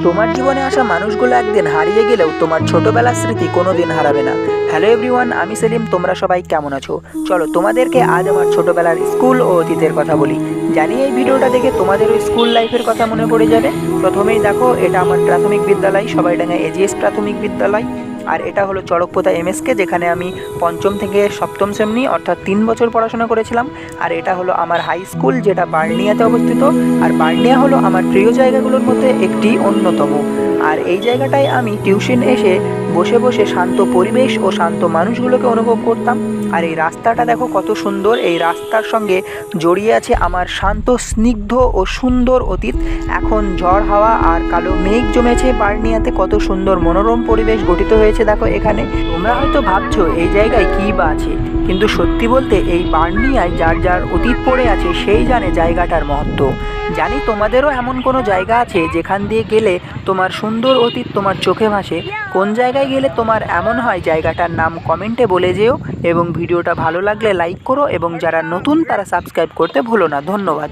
তোমার জীবনে আসা মানুষগুলো একদিন হারিয়ে গেলেও তোমার ছোটবেলার স্মৃতি কোনোদিন হারাবে না। হ্যালো এভরিওয়ান, আমি সেলিম। তোমরা সবাই কেমন আছো? চলো তোমাদেরকে আজ আমার ছোটবেলার স্কুল ও অতীতের কথা বলি। জানি এই ভিডিওটা দেখে তোমাদেরও স্কুল লাইফের কথা মনে পড়ে যাবে। প্রথমেই দেখো, এটা আমার প্রাথমিক বিদ্যালয়, সবাইডাঙ্গা এজিএস প্রাথমিক বিদ্যালয়। আর এটা হলো চড়কপোতা এমএসকে, যেখানে আমি পঞ্চম থেকে সপ্তম শ্রেণী অর্থাৎ 3 বছর পড়াশোনা করেছিলাম। আর এটা হলো আমার হাই স্কুল, যেটা বার্নিয়াতে অবস্থিত। আর বার্নিয়া হলো আমার প্রিয় জায়গাগুলোর মধ্যে একটি অন্যতম। আর এই জায়গাটায় আমি টিউশন এসে বসে বসে শান্ত পরিবেশ ও শান্ত মানুষগুলোকে অনুভব করতাম। আর এই রাস্তাটা দেখো কত সুন্দর। এই রাস্তার সঙ্গে জড়িয়ে আছে আমার শান্ত, স্নিগ্ধ ও সুন্দর অতীত। এখন ঝড় হাওয়া আর কালো মেঘ জমেছে বার্নিয়াতে, কত সুন্দর মনোরম পরিবেশ গঠিত হয়েছে দেখো এখানে। তোমরা হয়তো ভাবছো এই জায়গায় কী বা আছে, কিন্তু সত্যি বলতে এই বার্নিয়ায় যার যার অতীত পড়ে আছে সেই জানে জায়গাটার মহত্ব। জানি তোমাদেরও এমন কোনো জায়গা আছে যেখান দিয়ে গেলে তোমার সুন্দর অতীত তোমার চোখে ভাসে। কোন জায়গায় গেলে তোমার এমন হয় জায়গাটার নাম কমেন্টে বলে যেও। এবং ভিডিওটা ভালো লাগলে লাইক করো, এবং যারা নতুন তারা সাবস্ক্রাইব করতে ভুলো না। ধন্যবাদ।